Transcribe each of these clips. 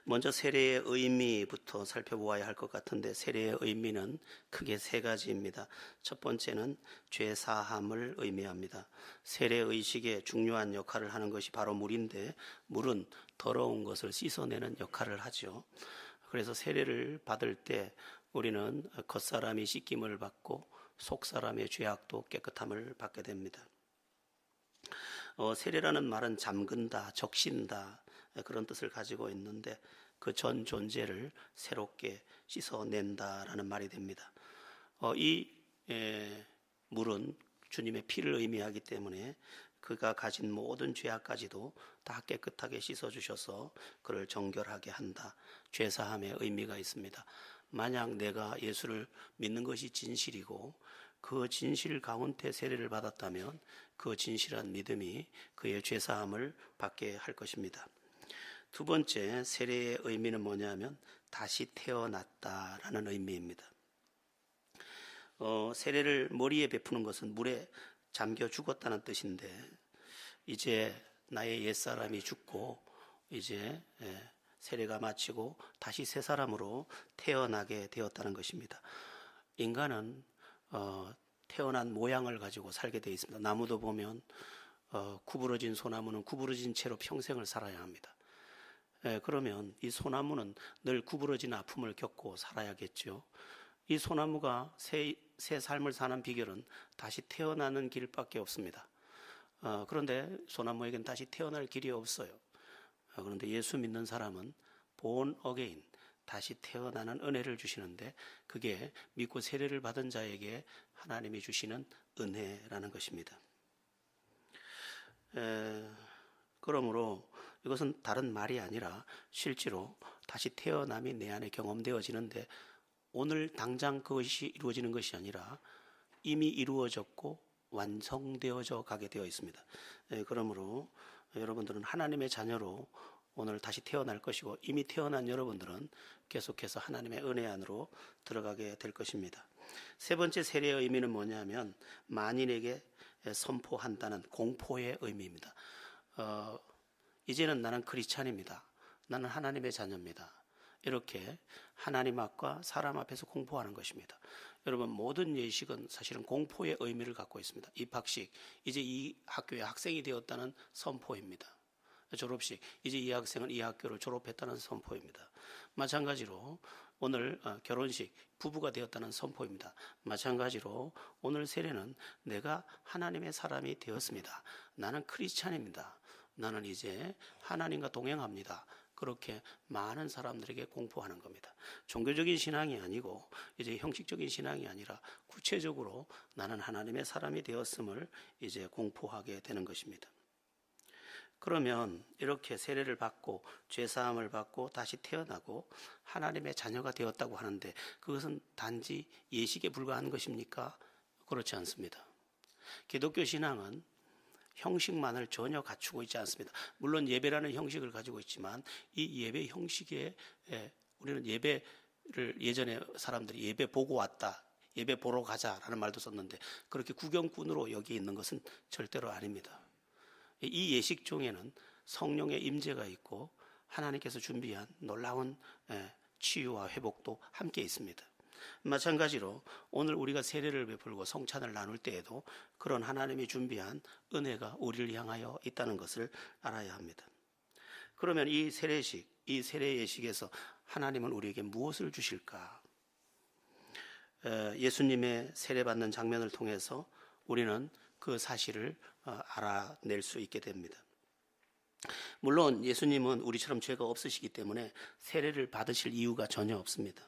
먼저 세례의 의미부터 살펴보아야 할 것 같은데, 세례의 의미는 크게 세 가지입니다. 첫 번째는 죄 사함을 의미합니다. 세례 의식에 중요한 역할을 하는 것이 바로 물인데, 물은 더러운 것을 씻어내는 역할을 하죠. 그래서 세례를 받을 때 우리는 겉사람이 씻김을 받고 속사람의 죄악도 깨끗함을 받게 됩니다. 세례라는 말은 잠근다, 적신다, 그런 뜻을 가지고 있는데, 그 전 존재를 새롭게 씻어낸다라는 말이 됩니다. 이 물은 주님의 피를 의미하기 때문에 그가 가진 모든 죄악까지도 다 깨끗하게 씻어주셔서 그를 정결하게 한다. 죄사함의 의미가 있습니다. 만약 내가 예수를 믿는 것이 진실이고 그 진실 가운데 세례를 받았다면 그 진실한 믿음이 그의 죄사함을 받게 할 것입니다. 두 번째, 세례의 의미는 뭐냐면 다시 태어났다라는 의미입니다. 세례를 머리에 베푸는 것은 물에 잠겨 죽었다는 뜻인데, 이제 나의 옛사람이 죽고 이제 세례가 마치고 다시 새 사람으로 태어나게 되었다는 것입니다. 인간은 태어난 모양을 가지고 살게 되어 있습니다. 나무도 보면 구부러진 소나무는 구부러진 채로 평생을 살아야 합니다. 그러면 이 소나무는 늘 구부러진 아픔을 겪고 살아야겠죠. 이 소나무가 새 삶을 사는 비결은 다시 태어나는 길밖에 없습니다. 그런데 소나무에겐 다시 태어날 길이 없어요. 그런데 예수 믿는 사람은 born again, 다시 태어나는 은혜를 주시는데, 그게 믿고 세례를 받은 자에게 하나님이 주시는 은혜라는 것입니다. 그러므로 이것은 다른 말이 아니라 실제로 다시 태어남이 내 안에 경험되어지는데, 오늘 당장 그것이 이루어지는 것이 아니라 이미 이루어졌고 완성되어져 가게 되어 있습니다. 그러므로 여러분들은 하나님의 자녀로 오늘 다시 태어날 것이고, 이미 태어난 여러분들은 계속해서 하나님의 은혜 안으로 들어가게 될 것입니다. 세 번째 세례의 의미는 뭐냐면 만인에게 선포한다는 공포의 의미입니다. 이제는 나는 크리스찬입니다. 나는 하나님의 자녀입니다. 이렇게 하나님 앞과 사람 앞에서 공포하는 것입니다. 여러분, 모든 예식은 사실은 공포의 의미를 갖고 있습니다. 입학식, 이제 이 학교의 학생이 되었다는 선포입니다. 졸업식, 이제 이 학생은 이 학교를 졸업했다는 선포입니다. 마찬가지로 오늘 결혼식, 부부가 되었다는 선포입니다. 마찬가지로 오늘 세례는 내가 하나님의 사람이 되었습니다. 나는 크리스찬입니다. 나는 이제 하나님과 동행합니다. 그렇게 많은 사람들에게 공포하는 겁니다. 종교적인 신앙이 아니고 이제 형식적인 신앙이 아니라 구체적으로 나는 하나님의 사람이 되었음을 이제 공포하게 되는 것입니다. 그러면 이렇게 세례를 받고 죄사함을 받고 다시 태어나고 하나님의 자녀가 되었다고 하는데, 그것은 단지 예식에 불과한 것입니까? 그렇지 않습니다. 기독교 신앙은 형식만을 전혀 갖추고 있지 않습니다. 물론 예배라는 형식을 가지고 있지만, 이 예배 형식에 우리는 예배를, 예전에 사람들이 예배 보고 왔다, 예배 보러 가자라는 말도 썼는데, 그렇게 구경꾼으로 여기 있는 것은 절대로 아닙니다. 이 예식 중에는 성령의 임재가 있고 하나님께서 준비한 놀라운 치유와 회복도 함께 있습니다. 마찬가지로 오늘 우리가 세례를 베풀고 성찬을 나눌 때에도 그런 하나님이 준비한 은혜가 우리를 향하여 있다는 것을 알아야 합니다. 그러면 이 세례식, 이 세례 예식에서 하나님은 우리에게 무엇을 주실까? 예수님의 세례받는 장면을 통해서 우리는 그 사실을 알아낼 수 있게 됩니다. 물론 예수님은 우리처럼 죄가 없으시기 때문에 세례를 받으실 이유가 전혀 없습니다.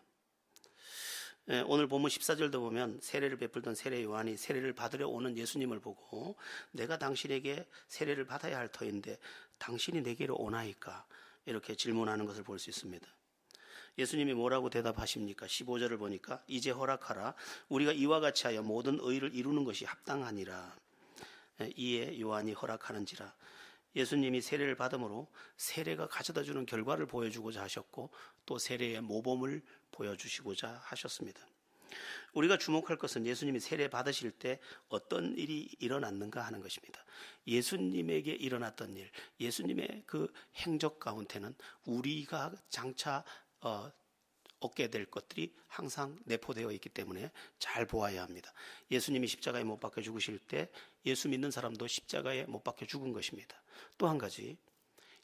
오늘 본문 14절도 보면 세례를 베풀던 세례 요한이 세례를 받으려 오는 예수님을 보고, 내가 당신에게 세례를 받아야 할 터인데 당신이 내게로 오나이까? 이렇게 질문하는 것을 볼 수 있습니다. 예수님이 뭐라고 대답하십니까? 15절을 보니까 이제 허락하라. 우리가 이와 같이 하여 모든 의를 이루는 것이 합당하니라. 이에 요한이 허락하는지라. 예수님이 세례를 받음으로 세례가 가져다주는 결과를 보여주고자 하셨고, 또 세례의 모범을 보여주시고자 하셨습니다. 우리가 주목할 것은 예수님이 세례 받으실 때 어떤 일이 일어났는가 하는 것입니다. 예수님에게 일어났던 일, 예수님의 그 행적 가운데는 우리가 장차 얻게 될 것들이 항상 내포되어 있기 때문에 잘 보아야 합니다. 예수님이 십자가에 못 박혀 죽으실 때 예수 믿는 사람도 십자가에 못 박혀 죽은 것입니다. 또 한 가지,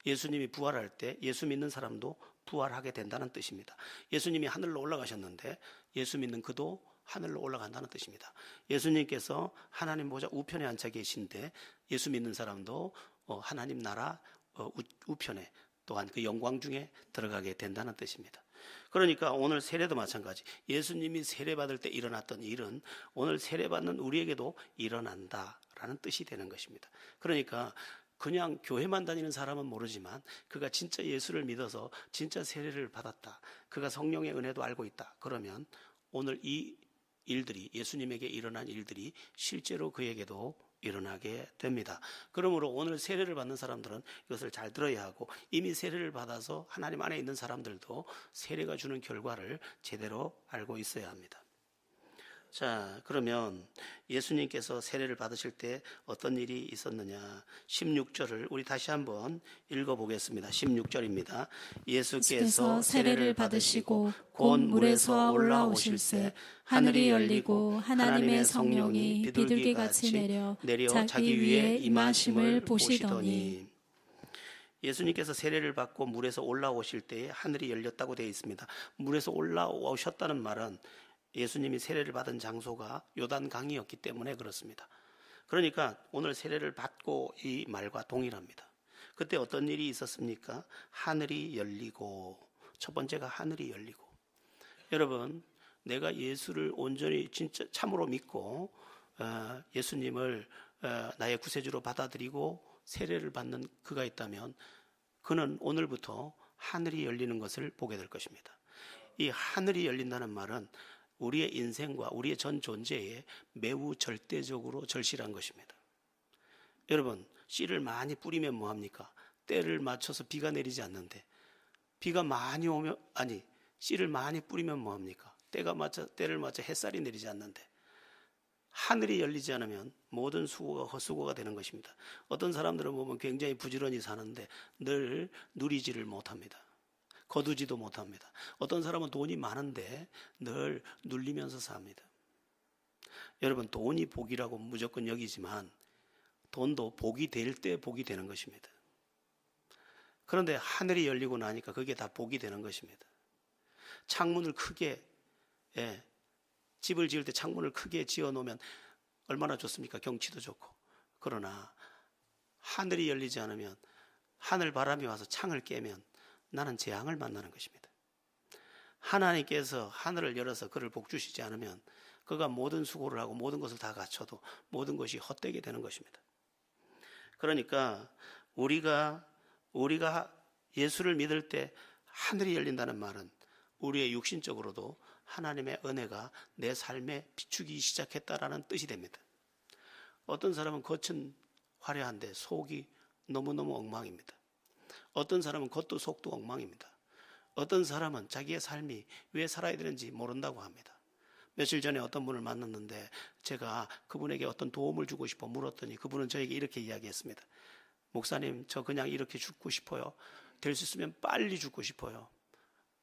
예수님이 부활할 때 예수 믿는 사람도 부활하게 된다는 뜻입니다. 예수님이 하늘로 올라가셨는데 예수 믿는 그도 하늘로 올라간다는 뜻입니다. 예수님께서 하나님 보좌 우편에 앉아 계신데 예수 믿는 사람도 하나님 나라 우편에 또한 그 영광 중에 들어가게 된다는 뜻입니다. 그러니까 오늘 세례도 마찬가지, 예수님이 세례받을 때 일어났던 일은 오늘 세례받는 우리에게도 일어난다라는 뜻이 되는 것입니다. 그러니까 그냥 교회만 다니는 사람은 모르지만 그가 진짜 예수를 믿어서 진짜 세례를 받았다, 그가 성령의 은혜도 알고 있다, 그러면 오늘 이 일들이, 예수님에게 일어난 일들이 실제로 그에게도 일어나게 됩니다. 그러므로 오늘 세례를 받는 사람들은 이것을 잘 들어야 하고, 이미 세례를 받아서 하나님 안에 있는 사람들도 세례가 주는 결과를 제대로 알고 있어야 합니다. 자, 그러면 예수님께서 세례를 받으실 때 어떤 일이 있었느냐, 16절을 우리 다시 한번 읽어보겠습니다. 16절입니다. 예수께서 세례를 받으시고 곧 물에서 올라오실새 하늘이 열리고 하나님의 성령이 비둘기같이 내려 자기 위에 임하심을 보시더니. 예수님께서 세례를 받고 물에서 올라오실 때에 하늘이 열렸다고 되어 있습니다. 물에서 올라오셨다는 말은 예수님이 세례를 받은 장소가 요단강이었기 때문에 그렇습니다. 그러니까 오늘 세례를 받고 이 말과 동일합니다. 그때 어떤 일이 있었습니까? 하늘이 열리고, 첫 번째가 하늘이 열리고. 여러분, 내가 예수를 온전히 진짜 참으로 믿고 예수님을 나의 구세주로 받아들이고 세례를 받는 그가 있다면 그는 오늘부터 하늘이 열리는 것을 보게 될 것입니다. 이 하늘이 열린다는 말은 우리의 인생과 우리의 전 존재에 매우 절대적으로 절실한 것입니다. 여러분, 씨를 많이 뿌리면 뭐합니까? 때를 맞춰서 비가 내리지 않는데, 비가 많이 오면, 씨를 많이 뿌리면 뭐합니까? 때를 맞춰 햇살이 내리지 않는데, 하늘이 열리지 않으면 모든 수고가 헛수고가 되는 것입니다. 어떤 사람들은 보면 굉장히 부지런히 사는데 늘 누리지를 못합니다. 거두지도 못합니다. 어떤 사람은 돈이 많은데 늘 눌리면서 삽니다. 여러분, 돈이 복이라고 무조건 여기지만 돈도 복이 될 때 복이 되는 것입니다. 그런데 하늘이 열리고 나니까 그게 다 복이 되는 것입니다. 창문을 크게, 집을 지을 때 창문을 크게 지어 놓으면 얼마나 좋습니까? 경치도 좋고. 그러나 하늘이 열리지 않으면, 하늘 바람이 와서 창을 깨면 나는 재앙을 만나는 것입니다. 하나님께서 하늘을 열어서 그를 복주시지 않으면 그가 모든 수고를 하고 모든 것을 다 갖춰도 모든 것이 헛되게 되는 것입니다. 그러니까 우리가 예수를 믿을 때 하늘이 열린다는 말은 우리의 육신적으로도 하나님의 은혜가 내 삶에 비추기 시작했다라는 뜻이 됩니다. 어떤 사람은 겉은 화려한데 속이 너무너무 엉망입니다. 어떤 사람은 겉도 속도 엉망입니다. 어떤 사람은 자기의 삶이 왜 살아야 되는지 모른다고 합니다. 며칠 전에 어떤 분을 만났는데 제가 그분에게 어떤 도움을 주고 싶어 물었더니 그분은 저에게 이렇게 이야기했습니다. 목사님, 저 그냥 이렇게 죽고 싶어요. 될 수 있으면 빨리 죽고 싶어요.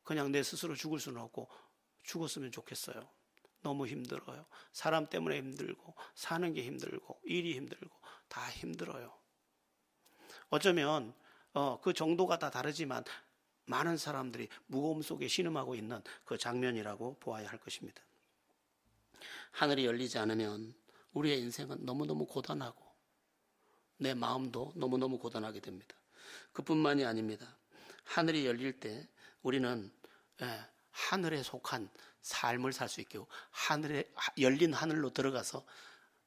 그냥 내 스스로 죽을 수는 없고 죽었으면 좋겠어요. 너무 힘들어요. 사람 때문에 힘들고 사는 게 힘들고 일이 힘들고 다 힘들어요. 어쩌면 그 정도가 다 다르지만 많은 사람들이 무거움 속에 신음하고 있는 그 장면이라고 보아야 할 것입니다. 하늘이 열리지 않으면 우리의 인생은 너무너무 고단하고 내 마음도 너무너무 고단하게 됩니다. 그뿐만이 아닙니다. 하늘이 열릴 때 우리는 하늘에 속한 삶을 살 수 있고 하늘에 열린 하늘로 들어가서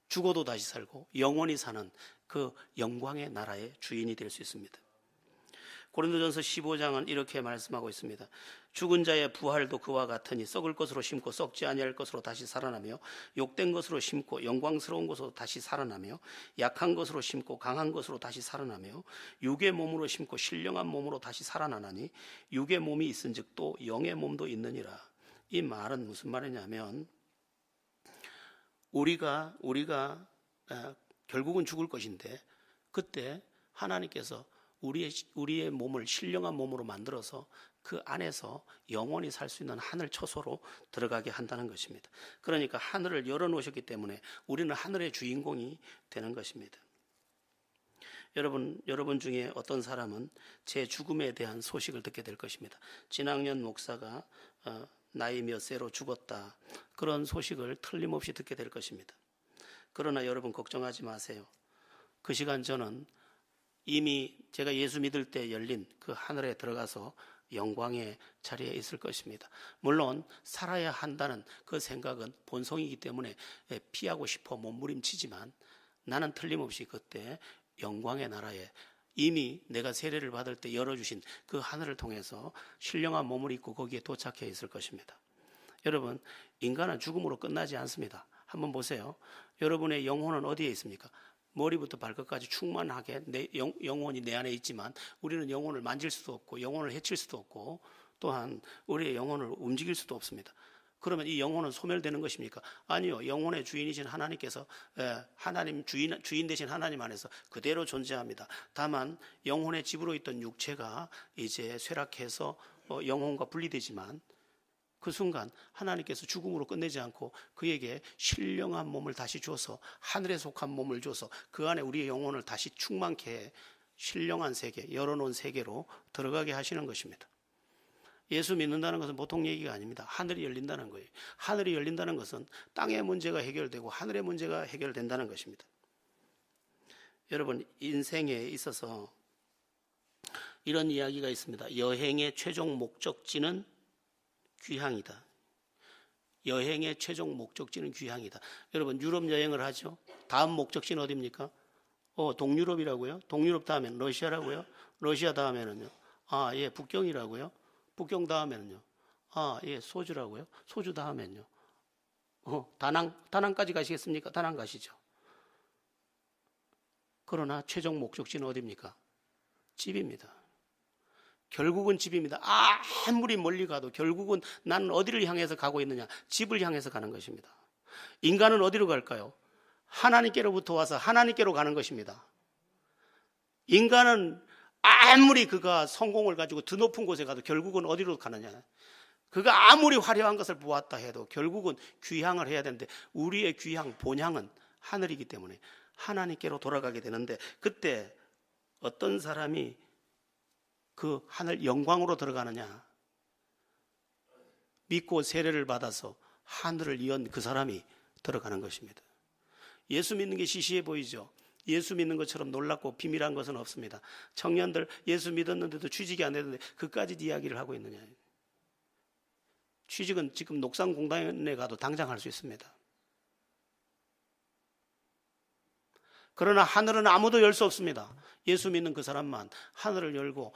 죽어도 다시 살고 영원히 사는 그 영광의 나라의 주인이 될 수 있습니다. 고린도전서 15장은 이렇게 말씀하고 있습니다. 죽은 자의 부활도 그와 같으니 썩을 것으로 심고 썩지 아니할 것으로 다시 살아나며 욕된 것으로 심고 영광스러운 것으로 다시 살아나며 약한 것으로 심고 강한 것으로 다시 살아나며 육의 몸으로 심고 신령한 몸으로 다시 살아나나니 육의 몸이 있은즉 또 영의 몸도 있느니라. 이 말은 무슨 말이냐면 우리가 결국은 죽을 것인데 그때 하나님께서 우리의 몸을 신령한 몸으로 만들어서 그 안에서 영원히 살 수 있는 하늘 처소로 들어가게 한다는 것입니다. 그러니까 하늘을 열어놓으셨기 때문에 우리는 하늘의 주인공이 되는 것입니다. 여러분 중에 어떤 사람은 제 죽음에 대한 소식을 듣게 될 것입니다. 진학년 목사가 나이 몇 세로 죽었다. 그런 소식을 틀림없이 듣게 될 것입니다. 그러나 여러분 걱정하지 마세요. 그 시간 저는 이미 제가 예수 믿을 때 열린 그 하늘에 들어가서 영광의 자리에 있을 것입니다. 물론 살아야 한다는 그 생각은 본성이기 때문에 피하고 싶어 몸부림치지만 나는 틀림없이 그때 영광의 나라에 이미 내가 세례를 받을 때 열어주신 그 하늘을 통해서 신령한 몸을 입고 거기에 도착해 있을 것입니다. 여러분, 인간은 죽음으로 끝나지 않습니다. 한번 보세요. 여러분의 영혼은 어디에 있습니까? 머리부터 발끝까지 충만하게 영혼이 내 안에 있지만 우리는 영혼을 만질 수도 없고 영혼을 해칠 수도 없고 또한 우리의 영혼을 움직일 수도 없습니다. 그러면 이 영혼은 소멸되는 것입니까? 아니요. 영혼의 주인이신 하나님께서 하나님 주인 되신 하나님 안에서 그대로 존재합니다. 다만 영혼의 집으로 있던 육체가 이제 쇠락해서 영혼과 분리되지만 그 순간 하나님께서 죽음으로 끝내지 않고 그에게 신령한 몸을 다시 줘서 하늘에 속한 몸을 줘서 그 안에 우리의 영혼을 다시 충만케 해 신령한 세계, 열어놓은 세계로 들어가게 하시는 것입니다. 예수 믿는다는 것은 보통 얘기가 아닙니다. 하늘이 열린다는 거예요. 하늘이 열린다는 것은 땅의 문제가 해결되고 하늘의 문제가 해결된다는 것입니다. 여러분, 인생에 있어서 이런 이야기가 있습니다. 여행의 최종 목적지는 귀향이다. 여행의 최종 목적지는 귀향이다. 여러분, 유럽 여행을 하죠. 다음 목적지는 어디입니까? 동유럽이라고요? 동유럽 다음에는 러시아라고요? 러시아 다음에는요? 북경이라고요? 북경 다음에는요? 소주라고요? 소주 다음에는요? 다낭까지 가시겠습니까? 다낭 가시죠. 그러나 최종 목적지는 어디입니까? 집입니다. 결국은 집입니다. 아무리 멀리 가도 결국은 나는 어디를 향해서 가고 있느냐? 집을 향해서 가는 것입니다. 인간은 어디로 갈까요? 하나님께로부터 와서 하나님께로 가는 것입니다. 인간은 아무리 그가 성공을 가지고 더 높은 곳에 가도 결국은 어디로 가느냐? 그가 아무리 화려한 것을 보았다 해도 결국은 귀향을 해야 되는데 우리의 귀향, 본향은 하늘이기 때문에 하나님께로 돌아가게 되는데 그때 어떤 사람이 그 하늘 영광으로 들어가느냐? 믿고 세례를 받아서 하늘을 연 그 사람이 들어가는 것입니다. 예수 믿는 게 시시해 보이죠? 예수 믿는 것처럼 놀랍고 비밀한 것은 없습니다. 청년들 예수 믿었는데도 취직이 안 되는데 그까짓 이야기를 하고 있느냐? 취직은 지금 녹상공단에 가도 당장 할 수 있습니다. 그러나 하늘은 아무도 열 수 없습니다. 예수 믿는 그 사람만 하늘을 열고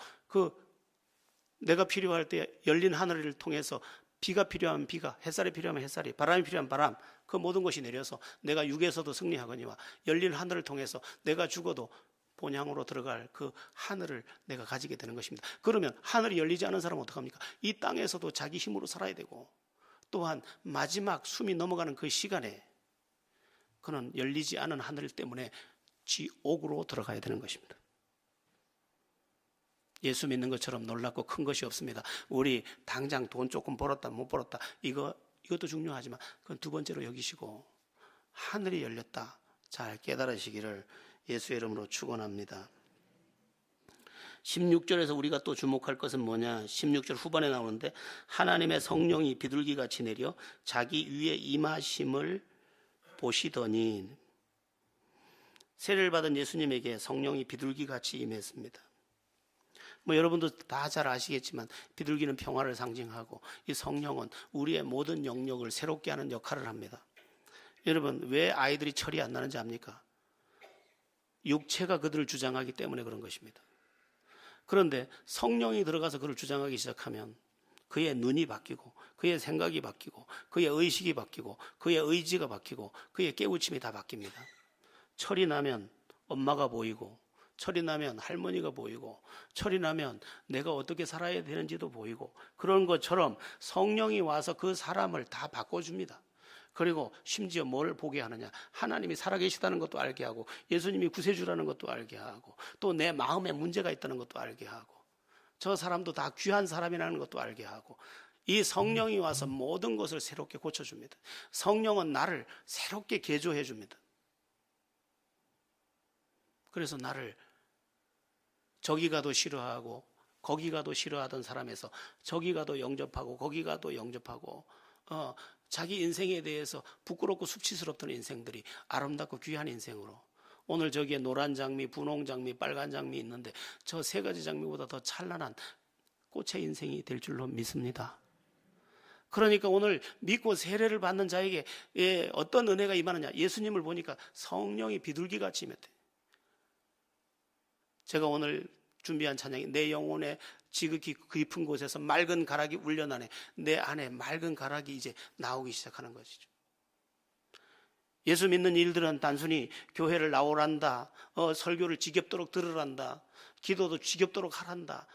내가 필요할 때 열린 하늘을 통해서 비가 필요하면 비가, 햇살이 필요하면 햇살이, 바람이 필요하면 바람, 그 모든 것이 내려서 내가 육에서도 승리하거니와 열린 하늘을 통해서 내가 죽어도 본향으로 들어갈 그 하늘을 내가 가지게 되는 것입니다. 그러면 하늘이 열리지 않은 사람은 어떡합니까? 이 땅에서도 자기 힘으로 살아야 되고 또한 마지막 숨이 넘어가는 그 시간에 그는 열리지 않은 하늘 때문에 지옥으로 들어가야 되는 것입니다. 예수 믿는 것처럼 놀랍고 큰 것이 없습니다. 우리 당장 돈 조금 벌었다 못 벌었다 이것도 중요하지만 그건 두 번째로 여기시고 하늘이 열렸다 잘 깨달으시기를 예수의 이름으로 축원합니다. 16절에서 우리가 또 주목할 것은 뭐냐? 16절 후반에 나오는데 하나님의 성령이 비둘기같이 내려 자기 위에 임하심을 보시더니 세례를 받은 예수님에게 성령이 비둘기같이 임했습니다. 여러분도 다 잘 아시겠지만 비둘기는 평화를 상징하고 이 성령은 우리의 모든 영역을 새롭게 하는 역할을 합니다. 여러분, 왜 아이들이 철이 안 나는지 압니까? 육체가 그들을 주장하기 때문에 그런 것입니다. 그런데 성령이 들어가서 그를 주장하기 시작하면 그의 눈이 바뀌고 그의 생각이 바뀌고 그의 의식이 바뀌고 그의 의지가 바뀌고 그의 깨우침이 다 바뀝니다. 철이 나면 엄마가 보이고 철이 나면 할머니가 보이고 철이 나면 내가 어떻게 살아야 되는지도 보이고 그런 것처럼 성령이 와서 그 사람을 다 바꿔줍니다. 그리고 심지어 뭘 보게 하느냐? 하나님이 살아계시다는 것도 알게 하고, 예수님이 구세주라는 것도 알게 하고, 또 내 마음에 문제가 있다는 것도 알게 하고, 저 사람도 다 귀한 사람이라는 것도 알게 하고, 이 성령이 와서 모든 것을 새롭게 고쳐줍니다. 성령은 나를 새롭게 개조해 줍니다. 그래서 나를 저기 가도 싫어하고 거기 가도 싫어하던 사람에서 저기 가도 영접하고 거기 가도 영접하고, 자기 인생에 대해서 부끄럽고 수치스럽던 인생들이 아름답고 귀한 인생으로, 오늘 저기에 노란 장미, 분홍 장미, 빨간 장미 있는데 저 세 가지 장미보다 더 찬란한 꽃의 인생이 될 줄로 믿습니다. 그러니까 오늘 믿고 세례를 받는 자에게 어떤 은혜가 임하느냐? 예수님을 보니까 성령이 비둘기같이 임했대. 제가 오늘 준비한 찬양이 내 영혼의 지극히 깊은 곳에서 맑은 가락이 울려나네. 내 안에 맑은 가락이 이제 나오기 시작하는 것이죠. 예수 믿는 일들은 단순히 교회를 나오란다, 설교를 지겹도록 들으란다, 기도도 지겹도록 하란다,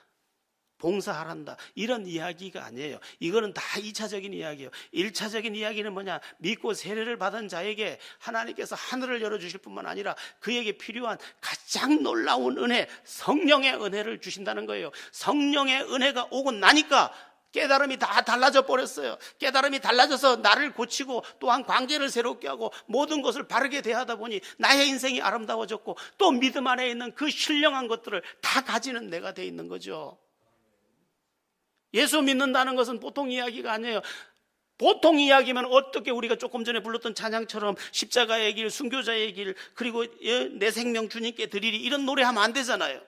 봉사하란다, 이런 이야기가 아니에요. 이거는 다 2차적인 이야기예요. 1차적인 이야기는 뭐냐? 믿고 세례를 받은 자에게 하나님께서 하늘을 열어주실 뿐만 아니라 그에게 필요한 가장 놀라운 은혜, 성령의 은혜를 주신다는 거예요. 성령의 은혜가 오고 나니까 깨달음이 다 달라져 버렸어요. 깨달음이 달라져서 나를 고치고 또한 관계를 새롭게 하고 모든 것을 바르게 대하다 보니 나의 인생이 아름다워졌고, 또 믿음 안에 있는 그 신령한 것들을 다 가지는 내가 돼 있는 거죠. 예수 믿는다는 것은 보통 이야기가 아니에요. 보통 이야기면 어떻게 우리가 조금 전에 불렀던 찬양처럼 십자가의 길, 순교자의 길, 그리고 내 생명 주님께 드리리, 이런 노래하면 안 되잖아요.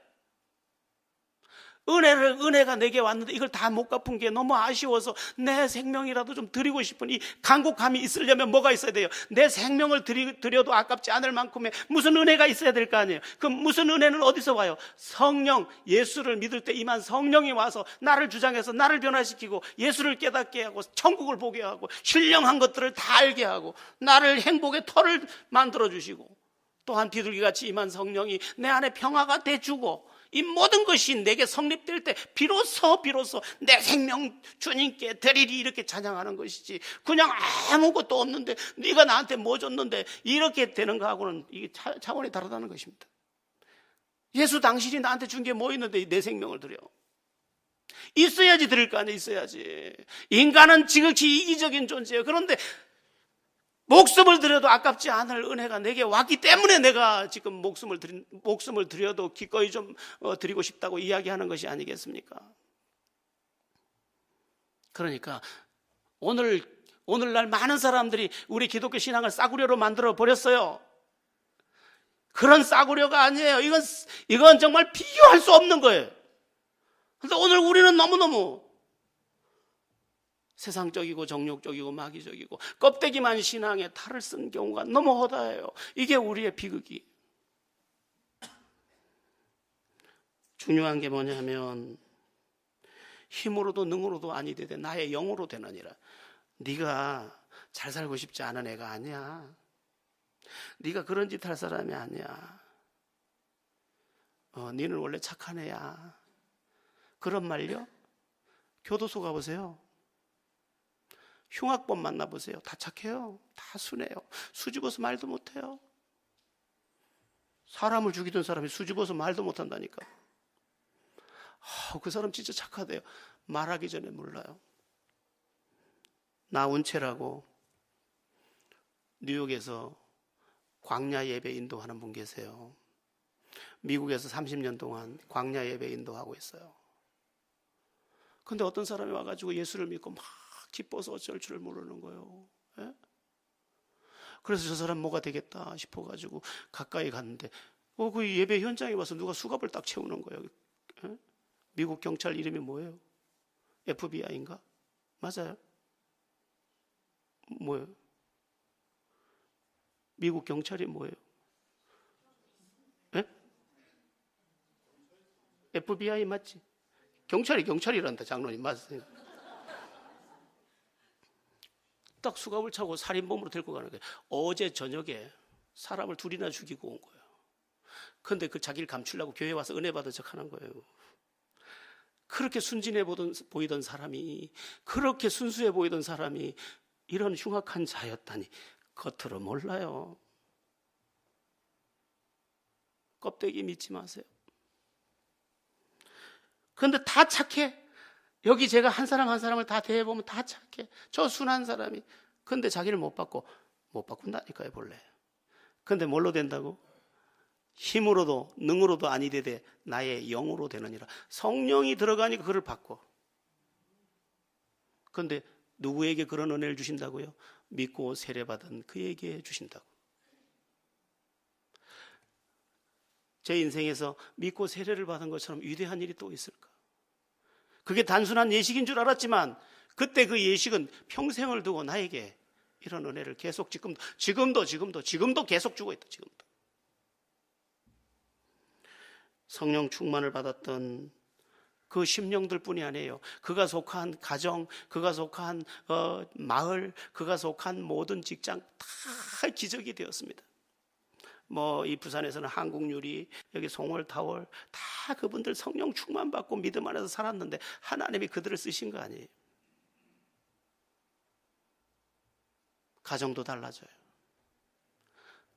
은혜가 내게 왔는데 이걸 다 못 갚은 게 너무 아쉬워서 내 생명이라도 좀 드리고 싶은 이 간곡함이 있으려면 뭐가 있어야 돼요? 내 생명을 드려도 아깝지 않을 만큼의 무슨 은혜가 있어야 될 거 아니에요. 그 무슨 은혜는 어디서 와요? 성령, 예수를 믿을 때 임한 성령이 와서 나를 주장해서 나를 변화시키고 예수를 깨닫게 하고 천국을 보게 하고 신령한 것들을 다 알게 하고 나를 행복의 터를 만들어 주시고, 또한 비둘기같이 임한 성령이 내 안에 평화가 돼주고, 이 모든 것이 내게 성립될 때 비로소 내 생명 주님께 드리리, 이렇게 찬양하는 것이지, 그냥 아무것도 없는데 네가 나한테 뭐 줬는데 이렇게 되는 거하고는 이게 차원이 다르다는 것입니다. 예수 당신이 나한테 준 게 뭐 있는데 내 생명을 드려? 있어야지 드릴 거 아니에요. 있어야지. 인간은 지극히 이기적인 존재예요. 그런데 목숨을 드려도 아깝지 않을 은혜가 내게 왔기 때문에 내가 지금 목숨을 드려도 기꺼이 좀 드리고 싶다고 이야기하는 것이 아니겠습니까? 그러니까 오늘날 많은 사람들이 우리 기독교 신앙을 싸구려로 만들어 버렸어요. 그런 싸구려가 아니에요. 이건 정말 비교할 수 없는 거예요. 그런데 오늘 우리는 너무너무 세상적이고 정욕적이고 마귀적이고 껍데기만 신앙에 탈을 쓴 경우가 너무 허다해요. 이게 우리의 비극이. 중요한 게 뭐냐면 힘으로도 능으로도 아니 되되 나의 영으로 되느니라. 네가 잘 살고 싶지 않은 애가 아니야. 네가 그런 짓 할 사람이 아니야. 너는 원래 착한 애야. 그런 말요? 교도소 가보세요. 흉악범 만나보세요. 다 착해요. 다 순해요. 수줍어서 말도 못해요. 사람을 죽이던 사람이 수줍어서 말도 못한다니까. 그 사람 진짜 착하대요. 말하기 전에 몰라요. 나운채라고 뉴욕에서 광야 예배 인도하는 분 계세요. 미국에서 30년 동안 광야 예배 인도하고 있어요. 근데 어떤 사람이 와가지고 예수를 믿고 막 기뻐서 어쩔 줄을 모르는 거예요. 예? 그래서 저 사람 뭐가 되겠다 싶어가지고 가까이 갔는데 그 예배 현장에 와서 누가 수갑을 딱 채우는 거예요. 예? 미국 경찰 이름이 뭐예요? FBI인가? 맞아요? 뭐예요? 미국 경찰이 뭐예요? 예? FBI 맞지? 경찰이란다. 장로님 맞으세요? 딱 수갑을 차고 살인범으로 데리고 가는 거예요. 어제 저녁에 사람을 둘이나 죽이고 온 거예요. 그런데 그 자기를 감추려고 교회 와서 은혜 받은 척 하는 거예요. 그렇게 순진해 보이던 사람이, 그렇게 순수해 보이던 사람이 이런 흉악한 자였다니 겉으로 몰라요. 껍데기 믿지 마세요. 그런데 다 착해. 여기 제가 한 사람 한 사람을 다 대해보면 다 착해. 저 순한 사람이. 그런데 자기를 못 바꾼다니까요, 본래. 그런데 뭘로 된다고? 힘으로도 능으로도 아니 되되 나의 영으로 되느니라. 성령이 들어가니까 그를 바꿔. 그런데 누구에게 그런 은혜를 주신다고요? 믿고 세례받은 그에게 주신다고. 제 인생에서 믿고 세례를 받은 것처럼 위대한 일이 또 있을까? 그게 단순한 예식인 줄 알았지만 그때 그 예식은 평생을 두고 나에게 이런 은혜를 계속 지금도 계속 주고 있다. 지금도. 성령 충만을 받았던 그 심령들 뿐이 아니에요. 그가 속한 가정, 그가 속한 마을, 그가 속한 모든 직장 다 기적이 되었습니다. 이 부산에서는 한국유리, 여기 송월타월 다 그분들 성령 충만 받고 믿음 안에서 살았는데 하나님이 그들을 쓰신 거 아니에요. 가정도 달라져요.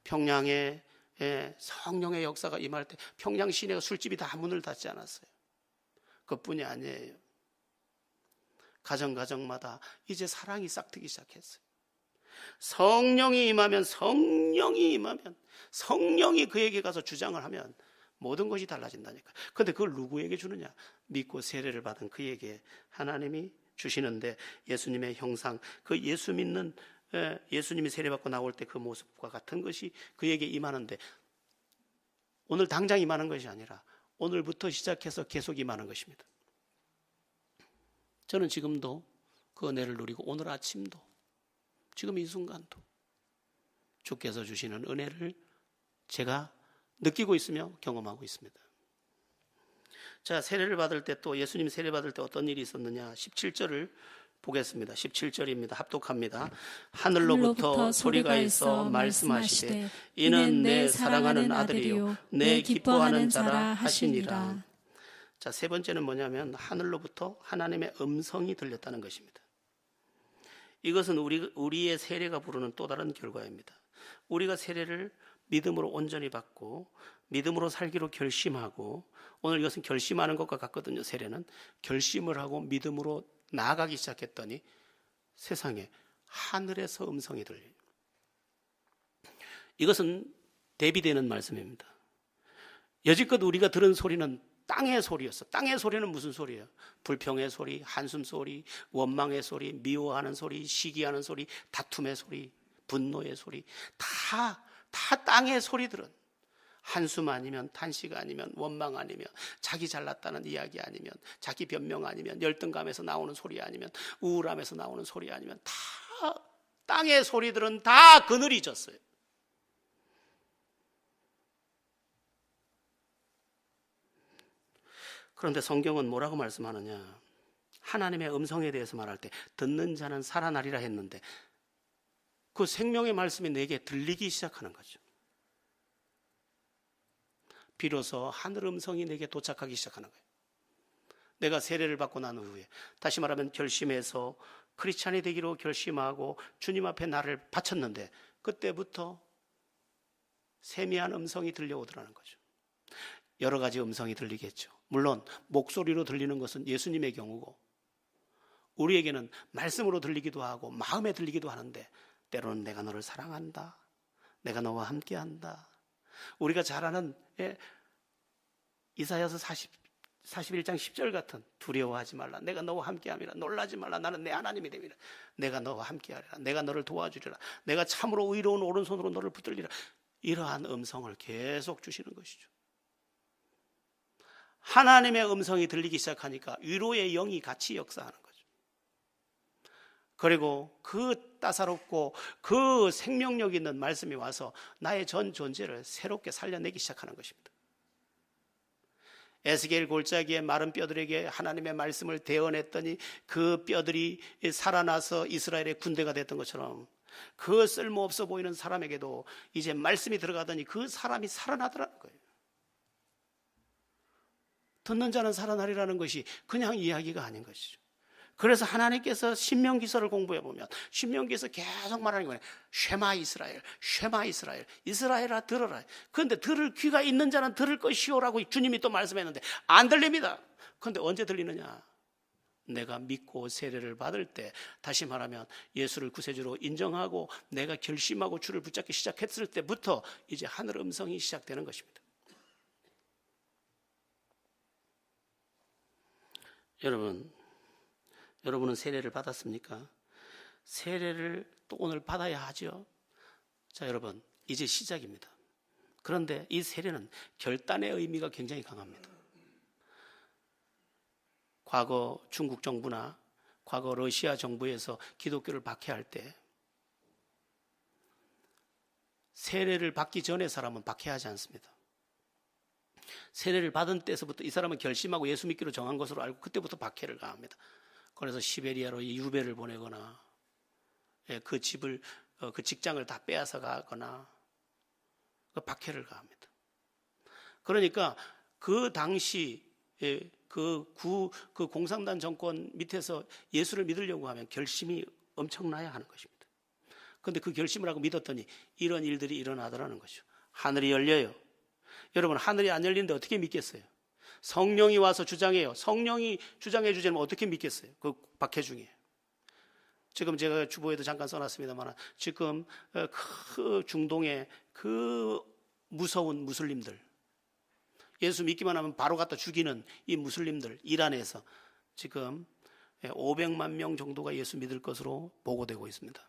평양에 성령의 역사가 임할 때 평양 시내가 술집이 다 문을 닫지 않았어요. 그뿐이 아니에요. 가정마다 이제 사랑이 싹트기 시작했어요. 성령이 임하면 성령이 그에게 가서 주장을 하면 모든 것이 달라진다니까. 그런데 그걸 누구에게 주느냐? 믿고 세례를 받은 그에게 하나님이 주시는데, 예수님의 형상, 그 예수 믿는 예수님이 세례받고 나올 때 그 모습과 같은 것이 그에게 임하는데, 오늘 당장 임하는 것이 아니라 오늘부터 시작해서 계속 임하는 것입니다. 저는 지금도 그 은혜를 누리고 오늘 아침도 지금 이 순간도 주께서 주시는 은혜를 제가 느끼고 있으며 경험하고 있습니다. 자, 세례를 받을 때 또 예수님 세례 받을 때 어떤 일이 있었느냐? 17절을 보겠습니다. 17절입니다. 합독합니다. 하늘로부터 소리가 있어 말씀하시되 이는 내 사랑하는 아들이요 내 기뻐하는 자라 하시니라. 자, 세 번째는 뭐냐면 하늘로부터 하나님의 음성이 들렸다는 것입니다. 이것은 우리의 세례가 부르는 또 다른 결과입니다. 우리가 세례를 믿음으로 온전히 받고 믿음으로 살기로 결심하고, 오늘 이것은 결심하는 것과 같거든요. 세례는 결심을 하고 믿음으로 나아가기 시작했더니 세상에 하늘에서 음성이 들려요. 이것은 대비되는 말씀입니다. 여지껏 우리가 들은 소리는 땅의 소리였어. 땅의 소리는 무슨 소리예요? 불평의 소리, 한숨 소리, 원망의 소리, 미워하는 소리, 시기하는 소리, 다툼의 소리, 분노의 소리, 다 땅의 소리들은 한숨 아니면 탄식 아니면 원망 아니면 자기 잘났다는 이야기 아니면 자기 변명 아니면 열등감에서 나오는 소리 아니면 우울함에서 나오는 소리 아니면 다 땅의 소리들은 다 그늘이 졌어요. 그런데 성경은 뭐라고 말씀하느냐? 하나님의 음성에 대해서 말할 때 듣는 자는 살아나리라 했는데 그 생명의 말씀이 내게 들리기 시작하는 거죠. 비로소 하늘 음성이 내게 도착하기 시작하는 거예요. 내가 세례를 받고 난 후에, 다시 말하면 결심해서 크리스찬이 되기로 결심하고 주님 앞에 나를 바쳤는데 그때부터 세미한 음성이 들려오더라는 거죠. 여러 가지 음성이 들리겠죠. 물론 목소리로 들리는 것은 예수님의 경우고, 우리에게는 말씀으로 들리기도 하고 마음에 들리기도 하는데, 때로는 내가 너를 사랑한다, 내가 너와 함께한다. 우리가 잘 아는 이사야서 41장 10절 같은 두려워하지 말라, 내가 너와 함께함이라, 놀라지 말라, 나는 내 하나님이 됨이라, 내가 너와 함께하리라, 내가 너를 도와주리라, 내가 참으로 의로운 오른손으로 너를 붙들리라. 이러한 음성을 계속 주시는 것이죠. 하나님의 음성이 들리기 시작하니까 위로의 영이 같이 역사하는 거죠. 그리고 그 따사롭고 그 생명력 있는 말씀이 와서 나의 전 존재를 새롭게 살려내기 시작하는 것입니다. 에스겔 골짜기의 마른 뼈들에게 하나님의 말씀을 대언했더니 그 뼈들이 살아나서 이스라엘의 군대가 됐던 것처럼, 그 쓸모없어 보이는 사람에게도 이제 말씀이 들어가더니 그 사람이 살아나더라는 거예요. 듣는 자는 살아나리라는 것이 그냥 이야기가 아닌 것이죠. 그래서 하나님께서 신명기서를 공부해 보면 신명기에서 계속 말하는 거예요. 쉐마 이스라엘, 쉐마 이스라엘, 이스라엘아 들어라. 그런데 들을 귀가 있는 자는 들을 것이오라고 주님이 또 말씀했는데 안 들립니다. 그런데 언제 들리느냐? 내가 믿고 세례를 받을 때, 다시 말하면 예수를 구세주로 인정하고 내가 결심하고 주를 붙잡기 시작했을 때부터 이제 하늘 음성이 시작되는 것입니다. 여러분은 세례를 받았습니까? 세례를 또 오늘 받아야 하죠. 자, 여러분, 이제 시작입니다. 그런데 이 세례는 결단의 의미가 굉장히 강합니다. 과거 중국 정부나 과거 러시아 정부에서 기독교를 박해할 때 세례를 받기 전에 사람은 박해하지 않습니다. 세례를 받은 때서부터 이 사람은 결심하고 예수 믿기로 정한 것으로 알고 그때부터 박해를 가합니다. 그래서 시베리아로 유배를 보내거나 그 집을 그 직장을 다 빼앗아 가거나 그 박해를 가합니다. 그러니까 그 당시 그 공산당 정권 밑에서 예수를 믿으려고 하면 결심이 엄청나야 하는 것입니다. 그런데 그 결심을 하고 믿었더니 이런 일들이 일어나더라는 거죠. 하늘이 열려요. 여러분, 하늘이 안 열리는데 어떻게 믿겠어요? 성령이 와서 주장해요. 성령이 주장해 주자면 어떻게 믿겠어요? 그 박해 중에. 지금 제가 주보에도 잠깐 써놨습니다만 지금 그 중동의 그 무서운 무슬림들, 예수 믿기만 하면 바로 갖다 죽이는 이 무슬림들, 이란에서 지금 500만 명 정도가 예수 믿을 것으로 보고되고 있습니다.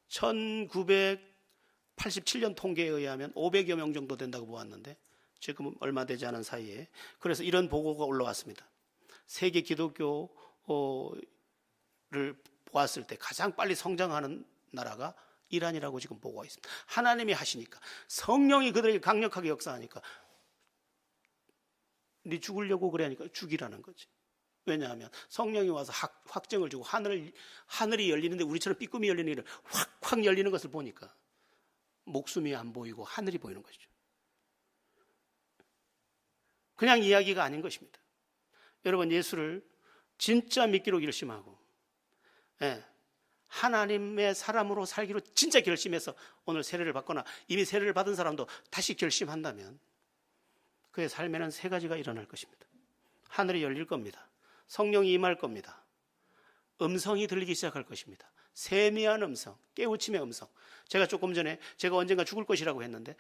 1987년 통계에 의하면 500여 명 정도 된다고 보았는데 지금 얼마 되지 않은 사이에, 그래서 이런 보고가 올라왔습니다. 세계 기독교를 보았을 때 가장 빨리 성장하는 나라가 이란이라고 지금 보고가 있습니다. 하나님이 하시니까, 성령이 그들에게 강력하게 역사하니까 네 죽으려고 그래 하니까 죽이라는 거지. 왜냐하면 성령이 와서 확증을 주고 하늘이 열리는데 우리처럼 삐꿈이 열리는 게 확 열리는 것을 보니까 목숨이 안 보이고 하늘이 보이는 것이죠. 그냥 이야기가 아닌 것입니다. 여러분, 예수를 진짜 믿기로 결심하고 하나님의 사람으로 살기로 진짜 결심해서 오늘 세례를 받거나 이미 세례를 받은 사람도 다시 결심한다면 그의 삶에는 세 가지가 일어날 것입니다. 하늘이 열릴 겁니다. 성령이 임할 겁니다. 음성이 들리기 시작할 것입니다. 세미한 음성, 깨우침의 음성. 제가 조금 전에 제가 언젠가 죽을 것이라고 했는데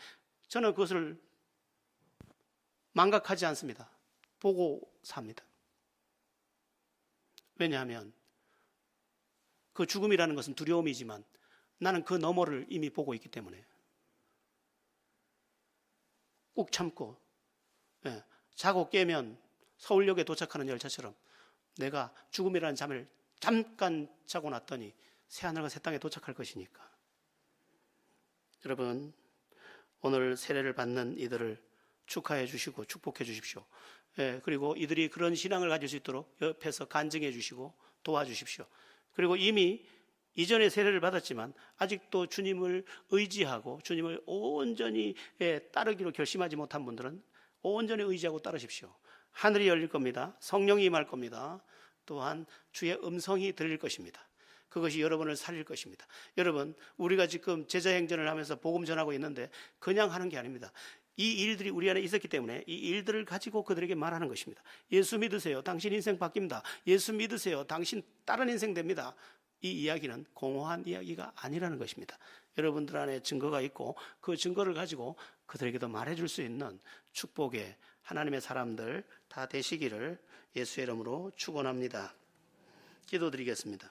저는 그것을 망각하지 않습니다. 보고 삽니다. 왜냐하면 그 죽음이라는 것은 두려움이지만 나는 그 너머를 이미 보고 있기 때문에 꾹 참고 자고 깨면 서울역에 도착하는 열차처럼 내가 죽음이라는 잠을 잠깐 자고 났더니 새하늘과 새 땅에 도착할 것이니까. 여러분, 오늘 세례를 받는 이들을 축하해 주시고 축복해 주십시오. 그리고 이들이 그런 신앙을 가질 수 있도록 옆에서 간증해 주시고 도와주십시오. 그리고 이미 이전에 세례를 받았지만 아직도 주님을 의지하고 주님을 온전히 따르기로 결심하지 못한 분들은 온전히 의지하고 따르십시오. 하늘이 열릴 겁니다. 성령이 임할 겁니다. 또한 주의 음성이 들릴 것입니다. 그것이 여러분을 살릴 것입니다. 여러분, 우리가 지금 제자행전을 하면서 복음 전하고 있는데 그냥 하는 게 아닙니다. 이 일들이 우리 안에 있었기 때문에 이 일들을 가지고 그들에게 말하는 것입니다. 예수 믿으세요. 당신 인생 바뀝니다. 예수 믿으세요. 당신 다른 인생 됩니다. 이 이야기는 공허한 이야기가 아니라는 것입니다. 여러분들 안에 증거가 있고 그 증거를 가지고 그들에게도 말해줄 수 있는 축복의 하나님의 사람들 다 되시기를 예수의 이름으로 축원합니다. 기도드리겠습니다.